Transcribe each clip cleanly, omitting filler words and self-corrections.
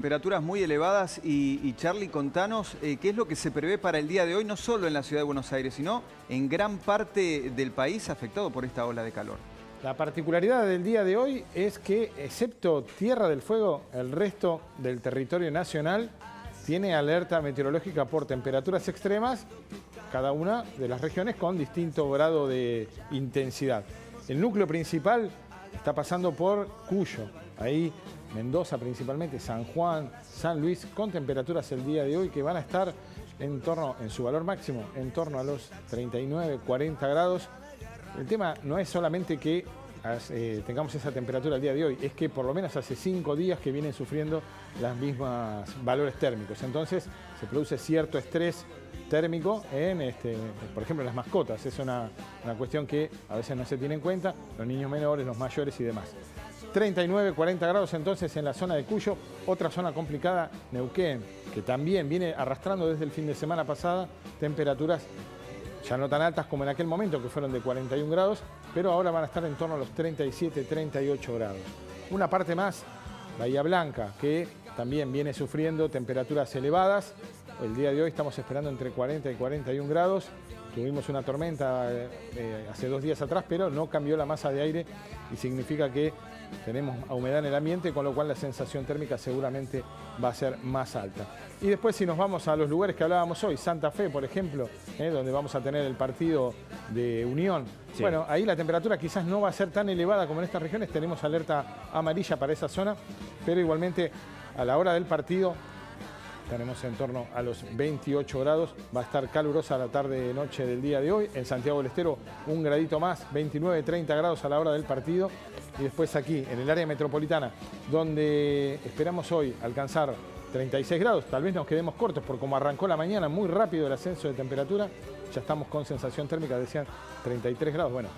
Temperaturas muy elevadas y Charly, contanos qué es lo que se prevé para el día de hoy, no solo en la ciudad de Buenos Aires, sino en gran parte del país afectado por esta ola de calor. La particularidad del día de hoy es que, excepto Tierra del Fuego, el resto del territorio nacional tiene alerta meteorológica por temperaturas extremas, cada una de las regiones con distinto grado de intensidad. El núcleo principal está pasando por Cuyo, ahí Mendoza principalmente, San Juan, San Luis, con temperaturas el día de hoy que van a estar en su valor máximo, en torno a los 39, 40 grados. El tema no es solamente que tengamos esa temperatura el día de hoy, es que por lo menos hace 5 días que vienen sufriendo las mismas valores térmicos. Entonces se produce cierto estrés térmico por ejemplo, en las mascotas. Es una cuestión que a veces no se tiene en cuenta, los niños menores, los mayores y demás. 39, 40 grados entonces en la zona de Cuyo. Otra zona complicada, Neuquén, que también viene arrastrando desde el fin de semana pasada temperaturas ya no tan altas como en aquel momento, que fueron de 41 grados, pero ahora van a estar en torno a los 37, 38 grados. Una parte más, Bahía Blanca, que también viene sufriendo temperaturas elevadas. El día de hoy estamos esperando entre 40 y 41 grados. Tuvimos una tormenta hace 2 días atrás, pero no cambió la masa de aire y significa que tenemos humedad en el ambiente, con lo cual la sensación térmica seguramente va a ser más alta. Y después, si nos vamos a los lugares que hablábamos hoy, Santa Fe, por ejemplo, donde vamos a tener el partido de Unión. Sí. Bueno, ahí la temperatura quizás no va a ser tan elevada como en estas regiones. Tenemos alerta amarilla para esa zona, pero igualmente a la hora del partido tenemos en torno a los 28 grados. Va a estar calurosa la tarde-noche del día de hoy. En Santiago del Estero, un gradito más, 29, 30 grados a la hora del partido. Y después aquí, en el área metropolitana, donde esperamos hoy alcanzar 36 grados. Tal vez nos quedemos cortos, por como arrancó la mañana, muy rápido el ascenso de temperatura. Ya estamos con sensación térmica, decían 33 grados. Bueno,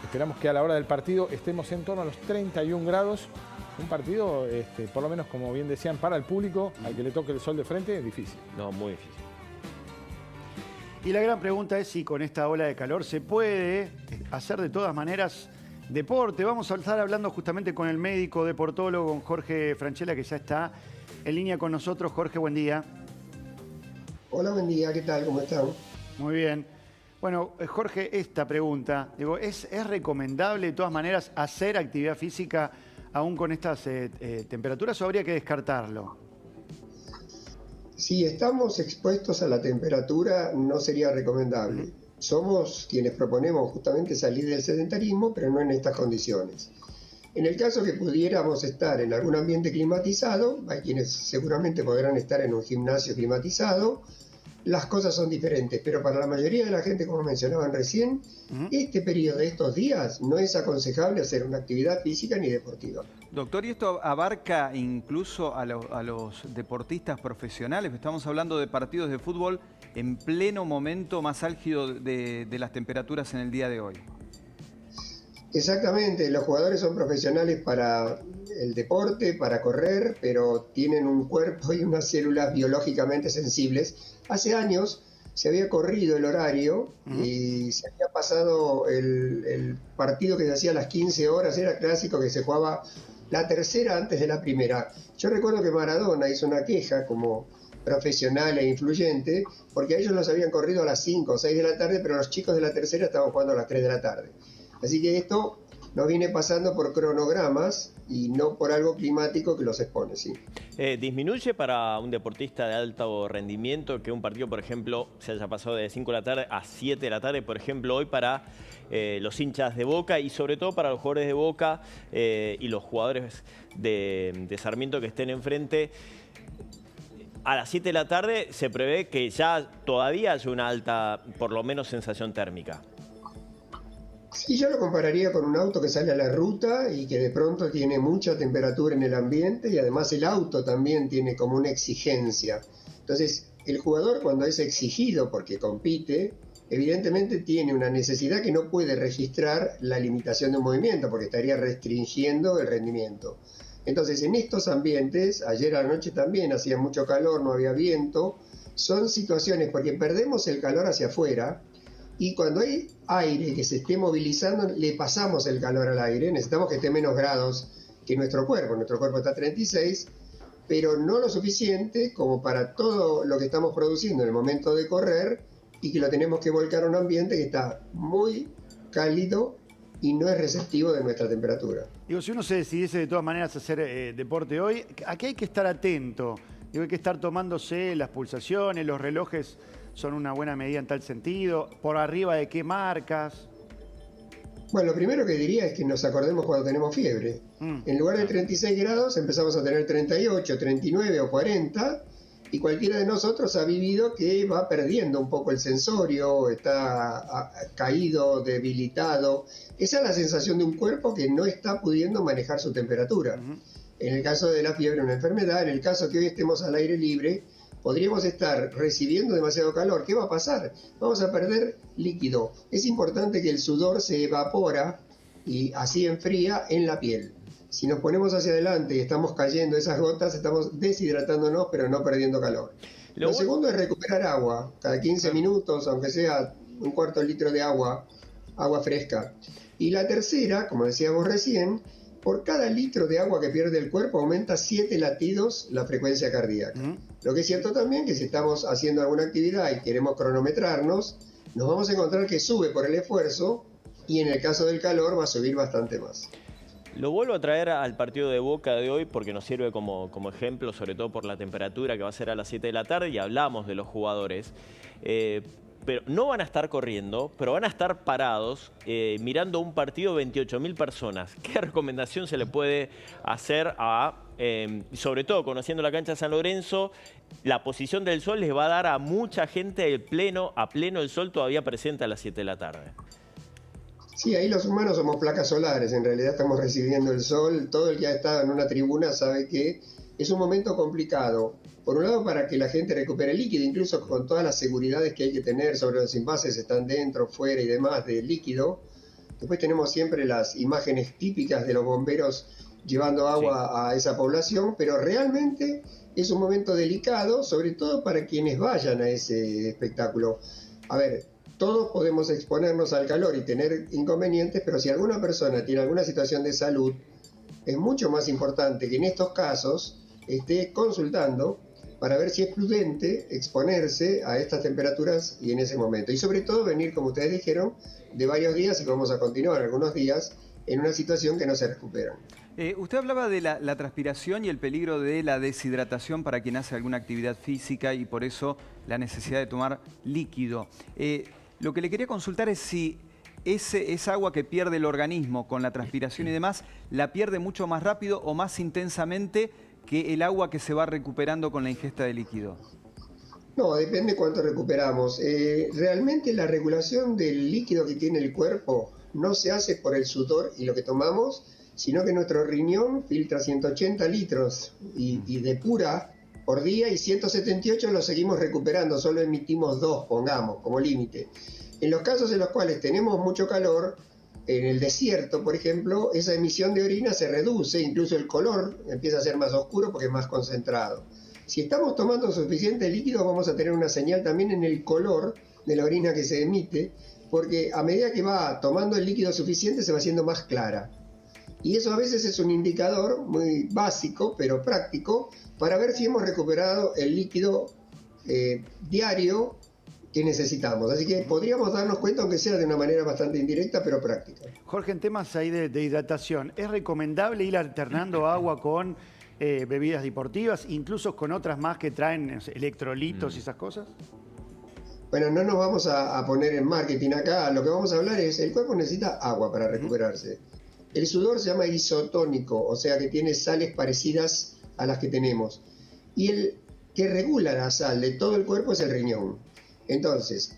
esperamos que a la hora del partido estemos en torno a los 31 grados. Un partido, por lo menos, como bien decían, para el público, al que le toque el sol de frente, es difícil. No, muy difícil. Y la gran pregunta es si con esta ola de calor se puede hacer de todas maneras deporte. Vamos a estar hablando justamente con el médico deportólogo, con Jorge Franchella, que ya está en línea con nosotros. Jorge, buen día. Hola, buen día. ¿Qué tal? ¿Cómo están? Muy bien. Bueno, Jorge, esta pregunta, digo, ¿es recomendable de todas maneras hacer actividad física aún con estas temperaturas, o habría que descartarlo? Si estamos expuestos a la temperatura, no sería recomendable. Somos quienes proponemos justamente salir del sedentarismo, pero no en estas condiciones. En el caso que pudiéramos estar en algún ambiente climatizado, hay quienes seguramente podrán estar en un gimnasio climatizado, las cosas son diferentes, pero para la mayoría de la gente, como mencionaban recién, este periodo de estos días no es aconsejable hacer una actividad física ni deportiva. Doctor, ¿y esto abarca incluso a los deportistas profesionales? Estamos hablando de partidos de fútbol en pleno momento más álgido de las temperaturas en el día de hoy. Exactamente, los jugadores son profesionales para el deporte, para correr, pero tienen un cuerpo y unas células biológicamente sensibles. Hace años se había corrido el horario y se había pasado el partido que se hacía a las 15 horas, era clásico que se jugaba la tercera antes de la primera. Yo recuerdo que Maradona hizo una queja como profesional e influyente, porque a ellos los habían corrido a las 5 o 6 de la tarde, pero los chicos de la tercera estaban jugando a las 3 de la tarde. Así que esto nos viene pasando por cronogramas y no por algo climático que los expone, ¿sí? ¿Disminuye para un deportista de alto rendimiento que un partido, por ejemplo, se haya pasado de 5 de la tarde a 7 de la tarde, por ejemplo, hoy para los hinchas de Boca y sobre todo para los jugadores de Boca y los jugadores de Sarmiento que estén enfrente? A las 7 de la tarde se prevé que ya todavía haya una alta, por lo menos, sensación térmica. Sí, yo lo compararía con un auto que sale a la ruta y que de pronto tiene mucha temperatura en el ambiente y además el auto también tiene como una exigencia. Entonces, el jugador cuando es exigido porque compite, evidentemente tiene una necesidad que no puede registrar la limitación de un movimiento porque estaría restringiendo el rendimiento. Entonces, en estos ambientes, ayer a la noche también hacía mucho calor, no había viento, son situaciones porque perdemos el calor hacia afuera. Y cuando hay aire que se esté movilizando, le pasamos el calor al aire. Necesitamos que esté menos grados que nuestro cuerpo. Nuestro cuerpo está a 36, pero no lo suficiente como para todo lo que estamos produciendo en el momento de correr y que lo tenemos que volcar a un ambiente que está muy cálido y no es receptivo de nuestra temperatura. Digo, si uno se decidiese de todas maneras a hacer deporte hoy, ¿a qué hay que estar atento? Digo, hay que estar tomándose las pulsaciones, los relojes son una buena medida en tal sentido, por arriba de qué marcas. Bueno, lo primero que diría es que nos acordemos cuando tenemos fiebre. En lugar de 36 grados empezamos a tener 38, 39 o 40 y cualquiera de nosotros ha vivido que va perdiendo un poco el sensorio, está caído, debilitado. Esa es la sensación de un cuerpo que no está pudiendo manejar su temperatura. En el caso de la fiebre, una enfermedad, en el caso que hoy estemos al aire libre, podríamos estar recibiendo demasiado calor. ¿Qué va a pasar? Vamos a perder líquido. Es importante que el sudor se evapora y así enfría en la piel. Si nos ponemos hacia adelante y estamos cayendo esas gotas, estamos deshidratándonos, pero no perdiendo calor. Lo segundo es recuperar agua. Cada 15 minutos, aunque sea un cuarto de litro de agua fresca. Y la tercera, como decíamos recién, por cada litro de agua que pierde el cuerpo aumenta 7 latidos la frecuencia cardíaca. Lo que es cierto también que si estamos haciendo alguna actividad y queremos cronometrarnos, nos vamos a encontrar que sube por el esfuerzo y en el caso del calor va a subir bastante más. Lo vuelvo a traer al partido de Boca de hoy porque nos sirve como ejemplo, sobre todo por la temperatura que va a ser a las 7 de la tarde y hablamos de los jugadores. Pero no van a estar corriendo, pero van a estar parados mirando un partido 28.000 personas. ¿Qué recomendación se le puede hacer sobre todo conociendo la cancha de San Lorenzo, la posición del sol les va a dar a mucha gente a pleno el sol todavía presente a las 7 de la tarde? Sí, ahí los humanos somos placas solares, en realidad estamos recibiendo el sol. Todo el que ha estado en una tribuna sabe que es un momento complicado. Por un lado, para que la gente recupere líquido, incluso con todas las seguridades que hay que tener sobre los envases, están dentro, fuera y demás del líquido. Después tenemos siempre las imágenes típicas de los bomberos llevando agua a esa población, pero realmente es un momento delicado, sobre todo para quienes vayan a ese espectáculo. A ver, todos podemos exponernos al calor y tener inconvenientes, pero si alguna persona tiene alguna situación de salud, es mucho más importante que en estos casos esté consultando para ver si es prudente exponerse a estas temperaturas y en ese momento. Y sobre todo venir, como ustedes dijeron, de varios días y vamos a continuar algunos días en una situación que no se recuperan. Usted hablaba de la transpiración y el peligro de la deshidratación para quien hace alguna actividad física y por eso la necesidad de tomar líquido. Lo que le quería consultar es si esa agua que pierde el organismo con la transpiración y demás, la pierde mucho más rápido o más intensamente que el agua que se va recuperando con la ingesta de líquido. No, depende cuánto recuperamos. Realmente la regulación del líquido que tiene el cuerpo no se hace por el sudor y lo que tomamos, sino que nuestro riñón filtra 180 litros y depura por día y 178 lo seguimos recuperando, solo emitimos 2, pongamos, como límite. En los casos en los cuales tenemos mucho calor, en el desierto, por ejemplo, esa emisión de orina se reduce, incluso el color empieza a ser más oscuro porque es más concentrado. Si estamos tomando suficiente líquido, vamos a tener una señal también en el color de la orina que se emite, porque a medida que va tomando el líquido suficiente se va haciendo más clara. Y eso a veces es un indicador muy básico, pero práctico, para ver si hemos recuperado el líquido diario que necesitamos. Así que podríamos darnos cuenta, aunque sea de una manera bastante indirecta, pero práctica. Jorge, en temas ahí de hidratación, ¿es recomendable ir alternando agua con bebidas deportivas, incluso con otras más que traen electrolitos y esas cosas? Bueno, no nos vamos a poner en marketing acá. Lo que vamos a hablar es, el cuerpo necesita agua para recuperarse. El sudor se llama isotónico, o sea que tiene sales parecidas a las que tenemos. Y el que regula la sal de todo el cuerpo es el riñón. Entonces,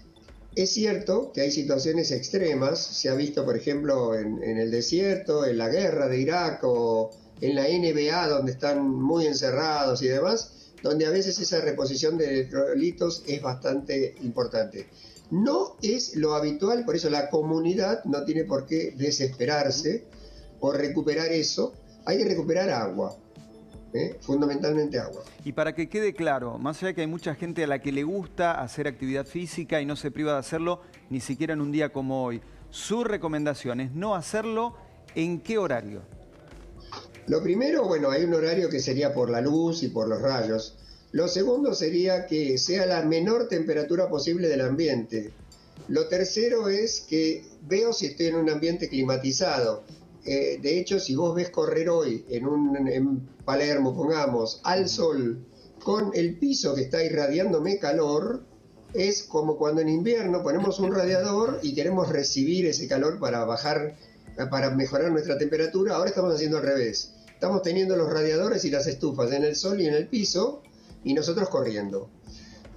es cierto que hay situaciones extremas, se ha visto por ejemplo en el desierto, en la guerra de Irak o en la NBA donde están muy encerrados y demás, donde a veces esa reposición de electrolitos es bastante importante. No es lo habitual, por eso la comunidad no tiene por qué desesperarse por recuperar eso, hay que recuperar agua. Fundamentalmente agua. Y para que quede claro, más allá de que hay mucha gente a la que le gusta hacer actividad física y no se priva de hacerlo ni siquiera en un día como hoy, su recomendación es no hacerlo ¿en qué horario? Lo primero, bueno, hay un horario que sería por la luz y por los rayos. Lo segundo sería que sea la menor temperatura posible del ambiente. Lo tercero es que veo si estoy en un ambiente climatizado. De hecho, si vos ves correr hoy en Palermo, pongamos, al sol, con el piso que está irradiándome calor, es como cuando en invierno ponemos un radiador y queremos recibir ese calor para mejorar nuestra temperatura. Ahora estamos haciendo al revés. Estamos teniendo los radiadores y las estufas en el sol y en el piso y nosotros corriendo.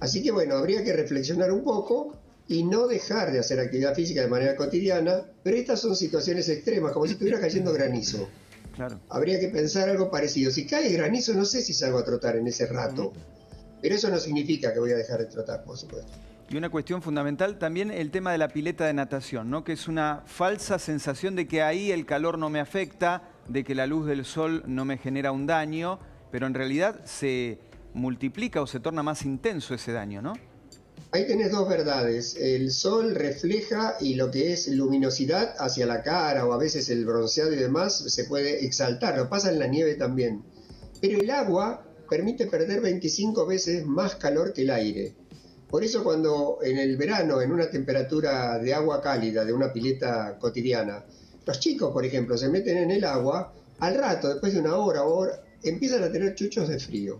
Así que bueno, habría que reflexionar un poco y no dejar de hacer actividad física de manera cotidiana, pero estas son situaciones extremas, como si estuviera cayendo granizo. Claro. Habría que pensar algo parecido. Si cae granizo, no sé si salgo a trotar en ese rato, pero eso no significa que voy a dejar de trotar, por supuesto. Y una cuestión fundamental también el tema de la pileta de natación, ¿no? Que es una falsa sensación de que ahí el calor no me afecta, de que la luz del sol no me genera un daño, pero en realidad se multiplica o se torna más intenso ese daño, ¿no? Ahí tenés dos verdades. El sol refleja y lo que es luminosidad hacia la cara o a veces el bronceado y demás se puede exaltar. Lo pasa en la nieve también. Pero el agua permite perder 25 veces más calor que el aire. Por eso cuando en el verano, en una temperatura de agua cálida, de una pileta cotidiana, los chicos, por ejemplo, se meten en el agua, al rato, después de una hora o hora, empiezan a tener chuchos de frío.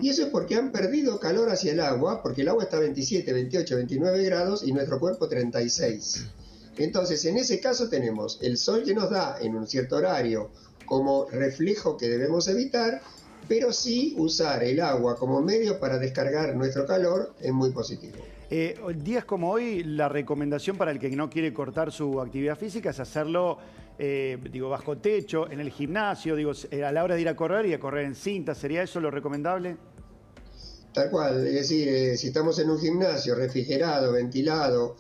Y eso es porque han perdido calor hacia el agua, porque el agua está a 27, 28, 29 grados y nuestro cuerpo 36. Entonces, en ese caso tenemos el sol que nos da en un cierto horario como reflejo que debemos evitar, pero sí usar el agua como medio para descargar nuestro calor es muy positivo. Días como hoy, la recomendación para el que no quiere cortar su actividad física es hacerlo bajo techo, en el gimnasio, a la hora de ir a correr y a correr en cinta. ¿Sería eso lo recomendable? Tal cual, es decir, si estamos en un gimnasio refrigerado, ventilado,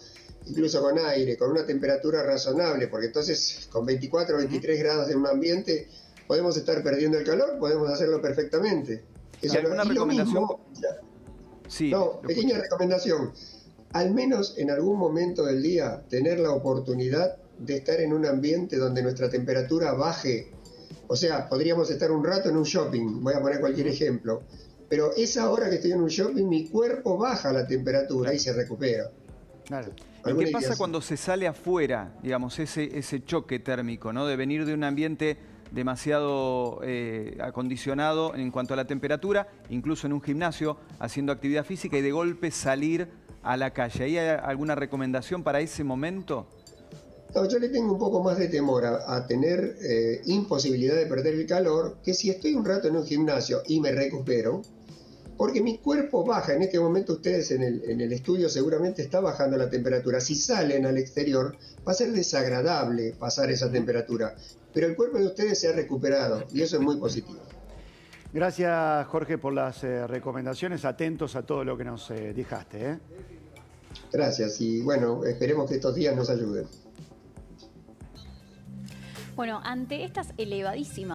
incluso con aire, con una temperatura razonable, porque entonces con 24 o 23 grados en un ambiente podemos estar perdiendo el calor, podemos hacerlo perfectamente. ¿Alguna recomendación? Sí, pequeña recomendación. Al menos en algún momento del día tener la oportunidad de estar en un ambiente donde nuestra temperatura baje. O sea, podríamos estar un rato en un shopping, voy a poner cualquier ejemplo, pero esa hora que estoy en un shopping mi cuerpo baja la temperatura y se recupera. Claro. ¿Y qué pasa cuando se sale afuera, digamos, ese choque térmico, ¿no? De venir de un ambiente demasiado acondicionado en cuanto a la temperatura, incluso en un gimnasio, haciendo actividad física y de golpe salir a la calle? ¿Hay alguna recomendación para ese momento? No, yo le tengo un poco más de temor a tener imposibilidad de perder el calor que si estoy un rato en un gimnasio y me recupero, porque mi cuerpo baja. En este momento ustedes en el estudio seguramente está bajando la temperatura. Si salen al exterior va a ser desagradable pasar esa temperatura, pero el cuerpo de ustedes se ha recuperado y eso es muy positivo. Gracias, Jorge, por las recomendaciones. Atentos a todo lo que nos dejaste. Gracias y bueno, esperemos que estos días nos ayuden. Bueno, ante estas elevadísimas